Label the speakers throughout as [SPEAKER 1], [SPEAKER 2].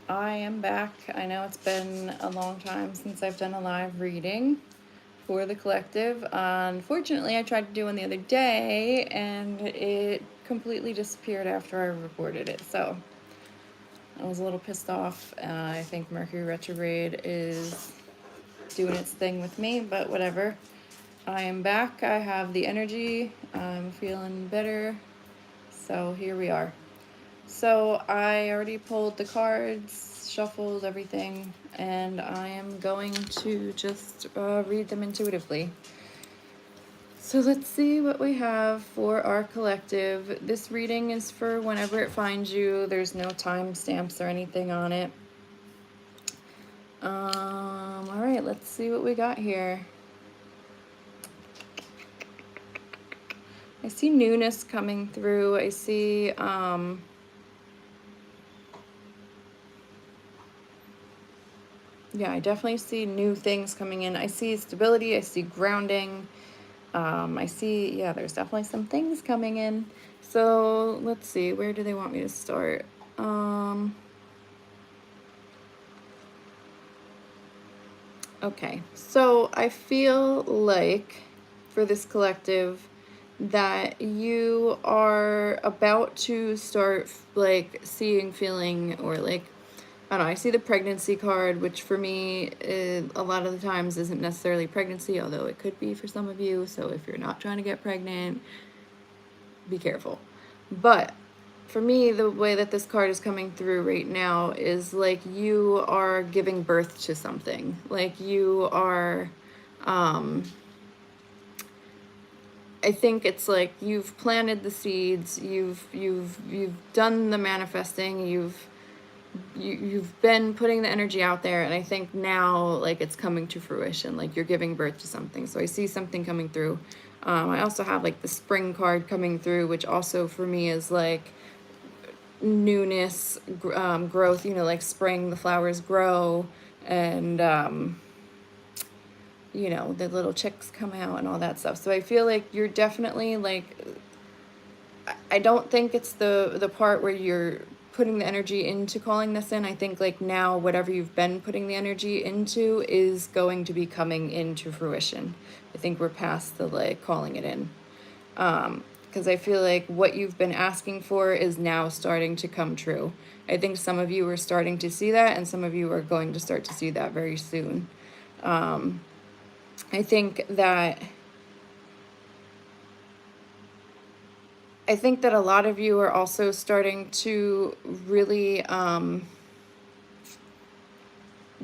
[SPEAKER 1] I am back. I know it's been a long time since I've done a live reading for the collective. Unfortunately, I tried to do one the other day and it completely disappeared after I recorded it. So I was a little pissed off. I think Mercury retrograde is doing its thing with me, but whatever. I am back. I have the energy. I'm feeling better. So here we are. So I already pulled the cards, shuffled everything, and I am going to just read them intuitively. So let's see what we have for our collective. This reading is for whenever it finds you. There's no time stamps or anything on it. All right, let's see what we got here. I see newness coming through. I see yeah, I definitely see new things coming in. I see stability, I see grounding. I see, yeah, there's definitely some things coming in. So let's see, where do they want me to start? Okay, so I feel like for this collective that you are about to start like seeing, feeling, or like, I don't know, I see the pregnancy card, which for me, a lot of the times isn't necessarily pregnancy, although it could be for some of you. So if you're not trying to get pregnant, be careful. But for me, the way that this card is coming through right now is like you are giving birth to something. Like you are, I think it's like you've planted the seeds, you've done the manifesting, you've been putting the energy out there, and I think now like it's coming to fruition, like you're giving birth to something. So I see something coming through. I also have like the spring card coming through, which also for me is like newness, growth, like spring, the flowers grow, and the little chicks come out and all that stuff. So I feel like you're definitely like, I don't think it's the part where you're putting the energy into calling this in. I think like now whatever you've been putting the energy into is going to be coming into fruition. I think we're past the like calling it in. Because I feel like what you've been asking for is now starting to come true. I think some of you are starting to see that, and some of you are going to start to see that very soon. I think that a lot of you are also starting to really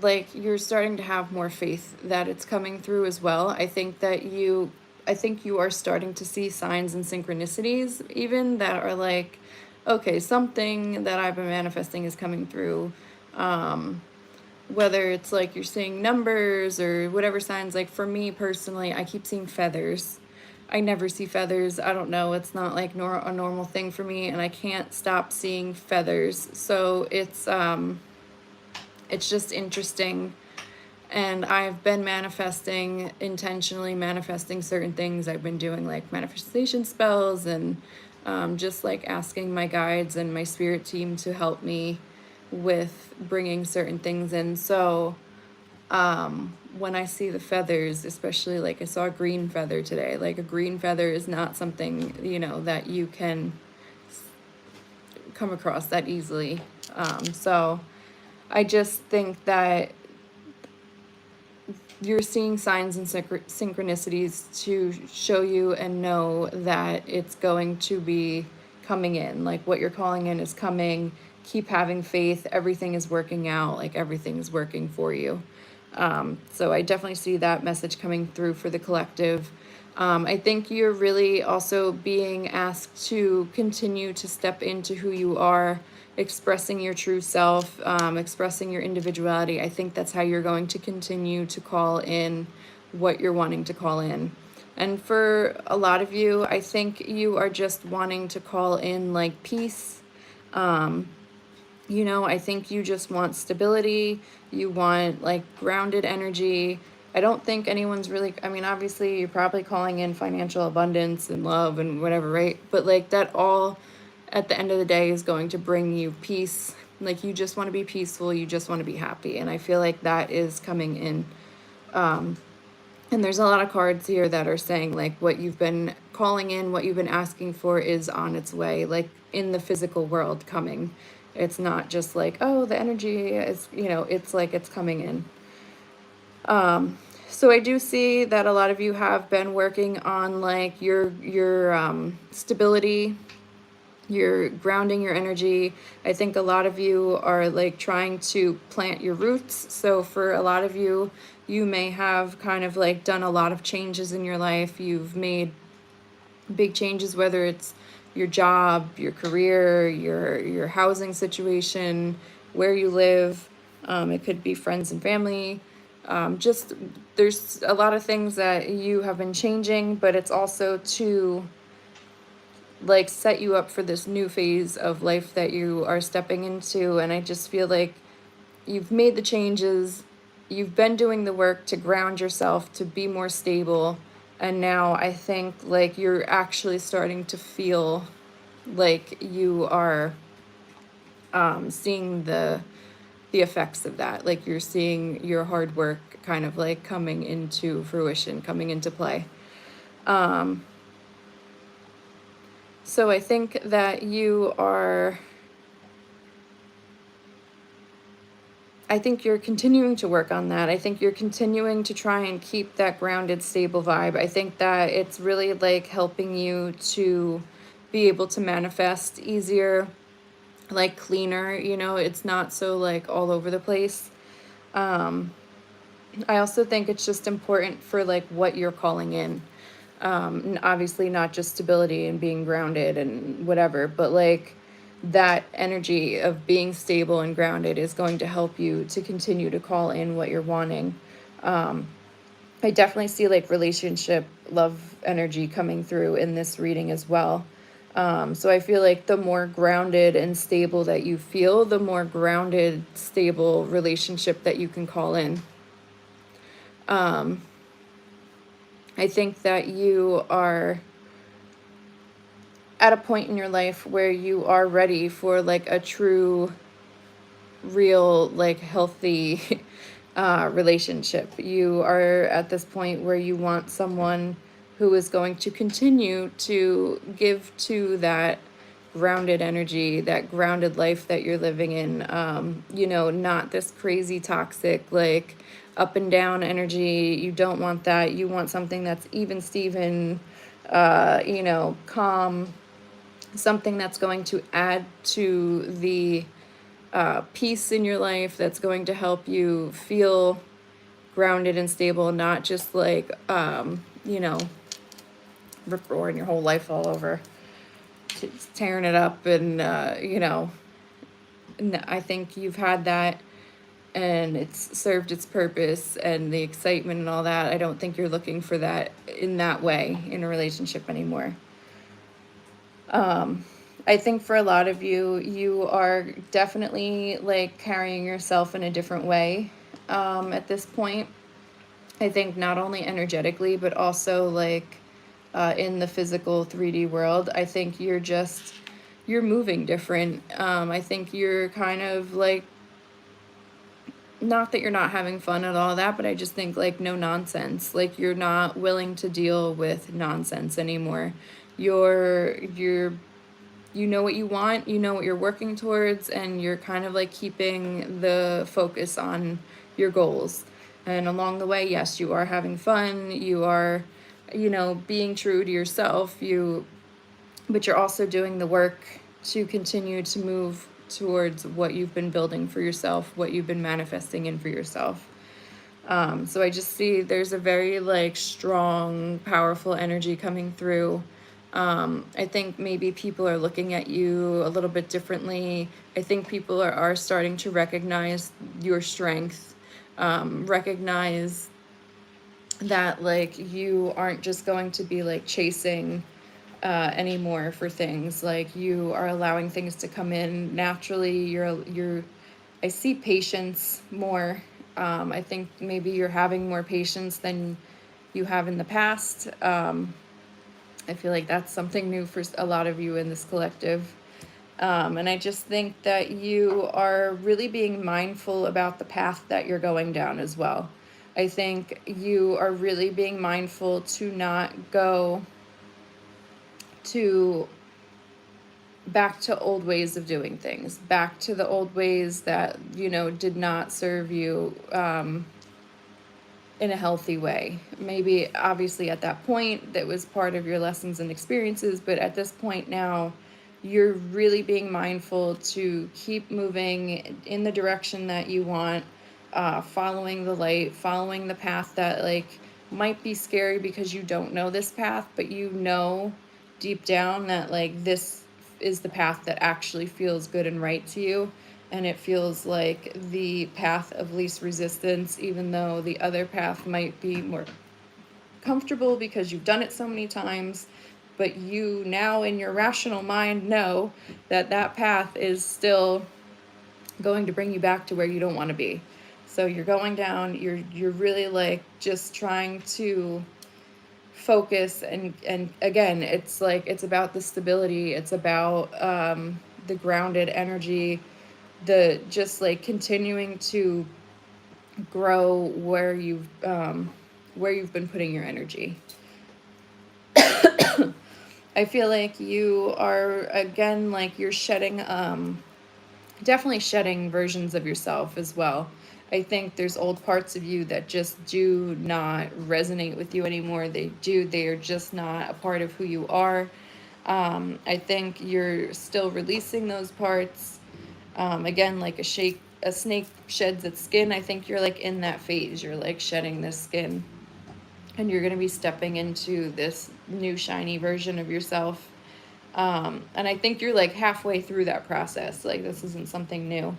[SPEAKER 1] like you're starting to have more faith that it's coming through as well. I think you are starting to see signs and synchronicities even that are like, okay, something that I've been manifesting is coming through. Whether it's like you're seeing numbers or whatever signs, like for me personally, I keep seeing feathers. I never see feathers. I don't know. It's not like a normal thing for me, and I can't stop seeing feathers. So it's just interesting. And I've been intentionally manifesting certain things. I've been doing like manifestation spells and just like asking my guides and my spirit team to help me with bringing certain things in. So when I see the feathers, especially like I saw a green feather today, like a green feather is not something, that you can come across that easily. So I just think that you're seeing signs and synchronicities to show you and know that it's going to be coming in. Like what you're calling in is coming. Keep having faith. Everything is working out. Like everything is working for you. So I definitely see that message coming through for the collective. I think you're really also being asked to continue to step into who you are, expressing your true self, expressing your individuality. I think that's how you're going to continue to call in what you're wanting to call in. And for a lot of you, I think you are just wanting to call in like peace. I think you just want stability. You want like grounded energy. I don't think anyone's really, I mean, obviously you're probably calling in financial abundance and love and whatever, right? But like that all at the end of the day is going to bring you peace Like you just want to be peaceful, you just want to be happy. And I feel like that is coming in. And there's a lot of cards here that are saying like what you've been calling in, what you've been asking for is on its way, like in the physical world coming. It's not just like, oh, the energy is, it's like it's coming in. So I do see that a lot of you have been working on like your stability, you're grounding your energy. I think a lot of you are like trying to plant your roots. So for a lot of you, you may have kind of like done a lot of changes in your life. You've made big changes, whether it's your job, your career, your housing situation, where you live. It could be friends and family. Just there's a lot of things that you have been changing, but it's also to like set you up for this new phase of life that you are stepping into. And I just feel like you've made the changes, you've been doing the work to ground yourself, to be more stable. And now I think like you're actually starting to feel like you are seeing the effects of that. Like you're seeing your hard work kind of like coming into fruition, coming into play. So I think that I think you're continuing to work on that. I think you're continuing to try and keep that grounded, stable vibe. I think that it's really like helping you to be able to manifest easier, like cleaner, it's not so like all over the place. I also think it's just important for like what you're calling in. And obviously not just stability and being grounded and whatever, but like that energy of being stable and grounded is going to help you to continue to call in what you're wanting. I definitely see like relationship, love energy coming through in this reading as well. So I feel like the more grounded and stable that you feel, the more grounded, stable relationship that you can call in. I think that you are at a point in your life where you are ready for like a true, real, like healthy relationship. You are at this point where you want someone who is going to continue to give to that grounded energy, that grounded life that you're living in. Not this crazy toxic, like up and down energy. You don't want that. You want something that's even Steven, calm, something that's going to add to the peace in your life, that's going to help you feel grounded and stable, not just like, rip roaring your whole life all over, tearing it up. And, I think you've had that and it's served its purpose and the excitement and all that. I don't think you're looking for that in that way in a relationship anymore. I think for a lot of you, you are definitely like carrying yourself in a different way at this point. I think not only energetically, but also like in the physical 3D world. I think you're moving different. I think you're kind of like, not that you're not having fun and all that, but I just think like no nonsense. Like you're not willing to deal with nonsense anymore. You know what you want, you know what you're working towards, and you're kind of like keeping the focus on your goals. And along the way, yes, you are having fun, you are, being true to yourself, but you're also doing the work to continue to move towards what you've been building for yourself, what you've been manifesting in for yourself. So I just see there's a very like strong, powerful energy coming through. I think maybe people are looking at you a little bit differently. I think people are starting to recognize your strength, recognize that like you aren't just going to be like chasing anymore for things. Like you are allowing things to come in naturally. I see patience more. I think maybe you're having more patience than you have in the past. I feel like that's something new for a lot of you in this collective. And I just think that you are really being mindful about the path that you're going down as well. I think you are really being mindful to not go to back to old ways of doing things, back to the old ways that, did not serve you in a healthy way. Maybe, obviously, at that point, that was part of your lessons and experiences, but at this point now, you're really being mindful to keep moving in the direction that you want, following the light, following the path that, like, might be scary because you don't know this path, but you know deep down that, like, this is the path that actually feels good and right to you, and it feels like the path of least resistance, even though the other path might be more comfortable because you've done it so many times. But you now, in your rational mind, know that that path is still going to bring you back to where you don't want to be. So you're going down, you're really, like, just trying to focus, and again, it's like, it's about the stability, it's about the grounded energy, the just, like, continuing to grow where you've been putting your energy. I feel like you are, again, like, you're shedding, definitely shedding versions of yourself as well. I think there's old parts of you that just do not resonate with you anymore. They are just not a part of who you are. I think you're still releasing those parts. Again, like a snake sheds its skin. I think you're, like, in that phase. You're, like, shedding this skin, and you're going to be stepping into this new shiny version of yourself. And I think you're, like, halfway through that process. Like, this isn't something new.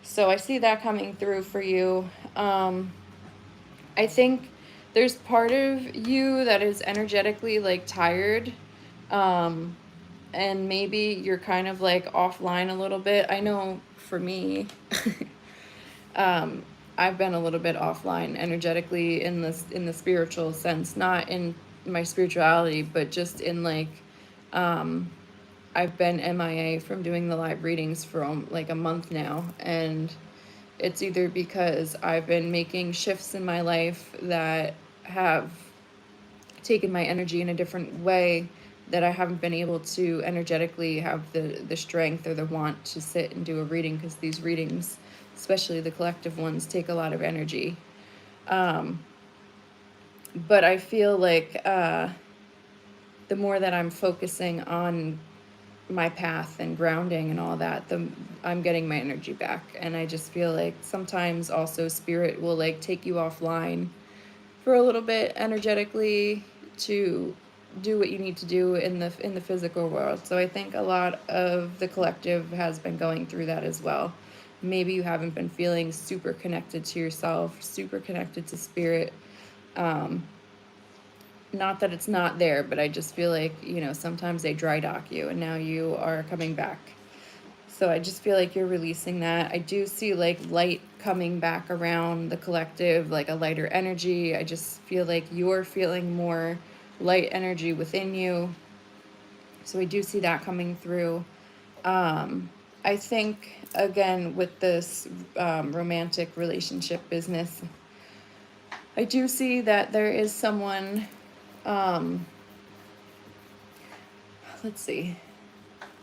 [SPEAKER 1] So I see that coming through for you. I think there's part of you that is energetically, like, tired. And maybe you're kind of, like, offline a little bit. I know for me, I've been a little bit offline energetically in the spiritual sense, not in my spirituality, but just in, like, I've been MIA from doing the live readings for like a month now, and it's either because I've been making shifts in my life that have taken my energy in a different way, that I haven't been able to energetically have the strength or the want to sit and do a reading, because these readings, especially the collective ones, take a lot of energy. But I feel like the more that I'm focusing on my path and grounding and all that, I'm getting my energy back. And I just feel like sometimes also spirit will, like, take you offline for a little bit energetically to do what you need to do in the physical world. So I think a lot of the collective has been going through that as well. Maybe you haven't been feeling super connected to yourself, super connected to spirit. Not that it's not there, but I just feel like, sometimes they dry dock you, and now you are coming back. So I just feel like you're releasing that. I do see, like, light coming back around the collective, like a lighter energy. I just feel like you're feeling more light energy within you. So I do see that coming through. I think, again, with this romantic relationship business, I do see that there is someone, let's see,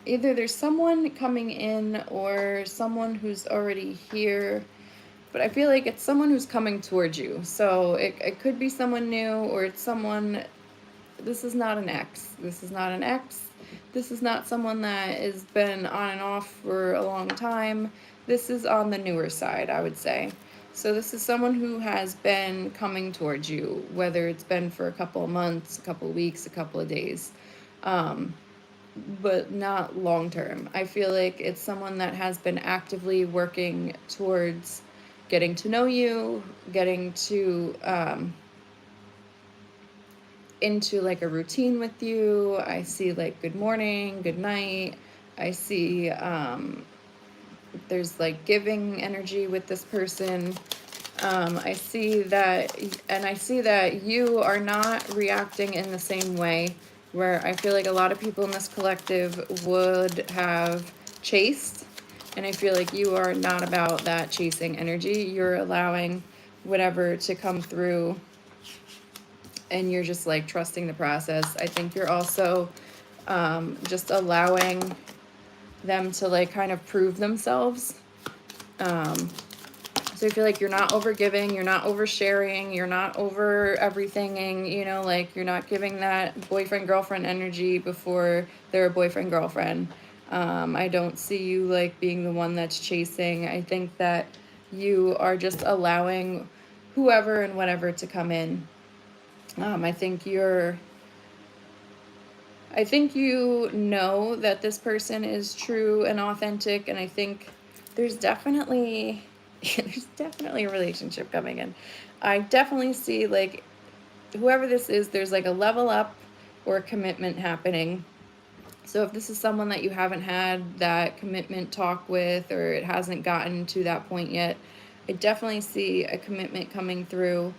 [SPEAKER 1] either there's someone coming in or someone who's already here, but I feel like it's someone who's coming towards you. So it could be someone new, or it's someone, this is not an ex. This is not an ex. This is not someone that has been on and off for a long time. This is on the newer side, I would say. So this is someone who has been coming towards you, whether it's been for a couple of months, a couple of weeks, a couple of days, but not long term. I feel like it's someone that has been actively working towards getting to know you, getting to into, like, a routine with you. I see, like, good morning, good night. I see there's, like, giving energy with this person. I see that, and I see that you are not reacting in the same way where I feel like a lot of people in this collective would have chased. And I feel like you are not about that chasing energy. You're allowing whatever to come through, and you're just like trusting the process. I think you're also just allowing them to like kind of prove themselves. So I feel like you're not over giving, you're not oversharing, you're not over everythinging, you know, like you're not giving that boyfriend girlfriend energy before they're a boyfriend girlfriend. I don't see you like being the one that's chasing. I think that you are just allowing whoever and whatever to come in. I think you know that this person is true and authentic, and I think there's definitely there's definitely a relationship coming in. I definitely see like whoever this is, there's like a level up or a commitment happening. So if this is someone that you haven't had that commitment talk with, or it hasn't gotten to that point yet, I definitely see a commitment coming through.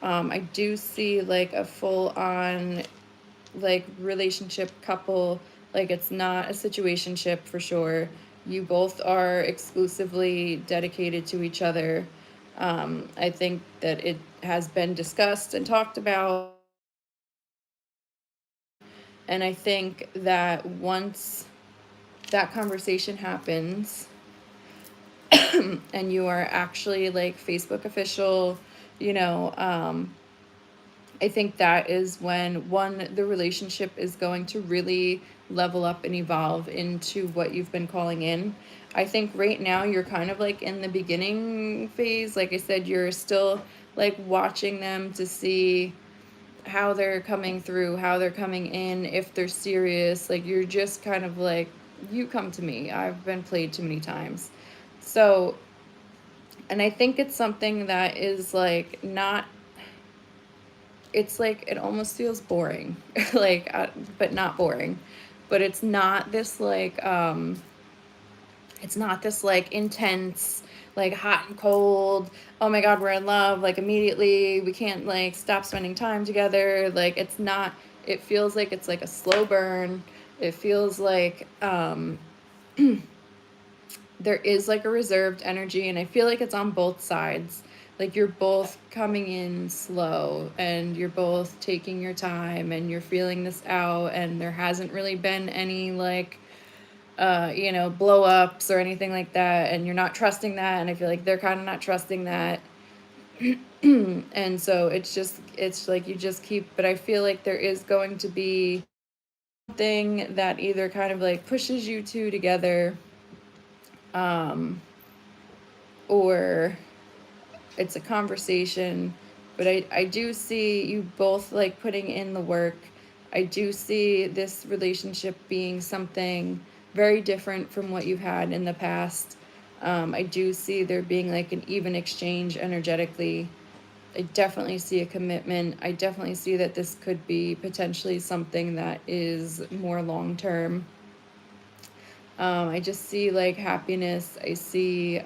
[SPEAKER 1] I do see like a full on like relationship couple, like it's not a situationship for sure. You both are exclusively dedicated to each other. I think that it has been discussed and talked about, and I think that once that conversation happens and you are actually like Facebook official, you know, I think that is when the relationship is going to really level up and evolve into what you've been calling in. I think right now you're kind of like in the beginning phase. Like I said, you're still like watching them to see how they're coming through, how they're coming in, if they're serious. Like you're just kind of like, you come to me. I've been played too many times. So, and I think it's something that is like not, it's like it almost feels boring like but not boring, but it's not this like intense, like hot and cold, oh my god we're in love like immediately, we can't like stop spending time together. Like it's not, it feels like it's like a slow burn. It feels like there is like a reserved energy, and I feel like it's on both sides. Like you're both coming in slow and you're both taking your time and you're feeling this out, and there hasn't really been any like you know, blow ups or anything like that, and you're not trusting that, and I feel like they're kind of not trusting that. And so it's like you just keep, but I feel like there is going to be something that either kind of like pushes you two together, um or it's a conversation. But I do see you both like putting in the work. I do see this relationship being something very different from what you've had in the past. I do see there being like an even exchange energetically. I definitely see a commitment. I definitely see that this could be potentially something that is more long term. I just see like happiness. I see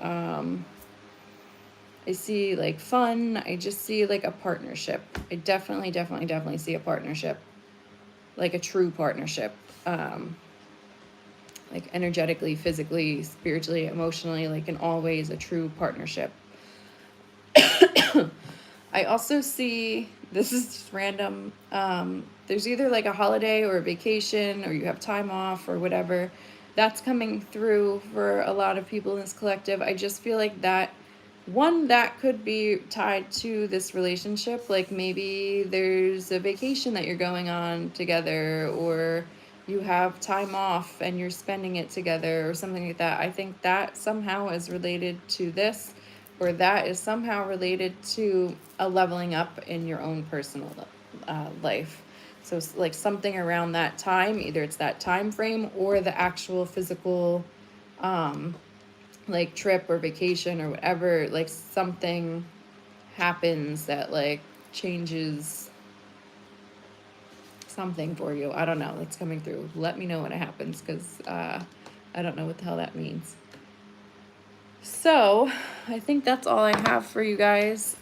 [SPEAKER 1] like fun. I just see like a partnership. I definitely see a partnership, like a true partnership, like energetically, physically, spiritually, emotionally, like in all ways, a true partnership. I also see, this is just random, there's either like a holiday or a vacation, or you have time off or whatever. That's coming through for a lot of people in this collective. I just feel like that could be tied to this relationship. Like maybe there's a vacation that you're going on together, or you have time off and you're spending it together, or something like that. I think that somehow is related to this, or that is somehow related to a leveling up in your own personal life. So like something around that time, either it's that time frame or the actual physical like trip or vacation or whatever, like something happens that like changes something for you. I don't know, that's coming through. Let me know when it happens, because I don't know what the hell that means. So I think that's all I have for you guys.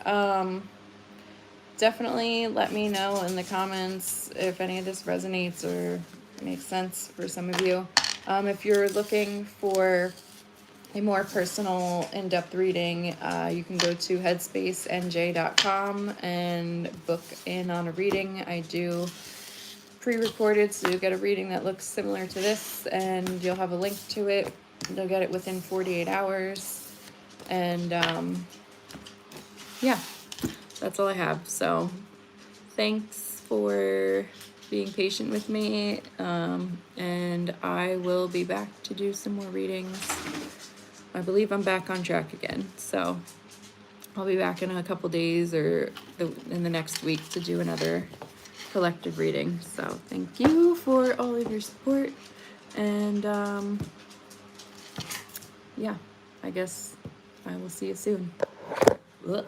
[SPEAKER 1] definitely let me know in the comments if any of this resonates or makes sense for some of you. If you're looking for a more personal, in-depth reading, you can go to headspacenj.com and book in on a reading. I do pre-recorded, so you'll get a reading that looks similar to this, and you'll have a link to it. You'll get it within 48 hours. And yeah, that's all I have. So thanks for being patient with me, and I will be back to do some more readings. I believe I'm back on track again, so I'll be back in a couple days or in the next week to do another collective reading. So thank you for all of your support, and yeah, I guess I will see you soon. Ugh.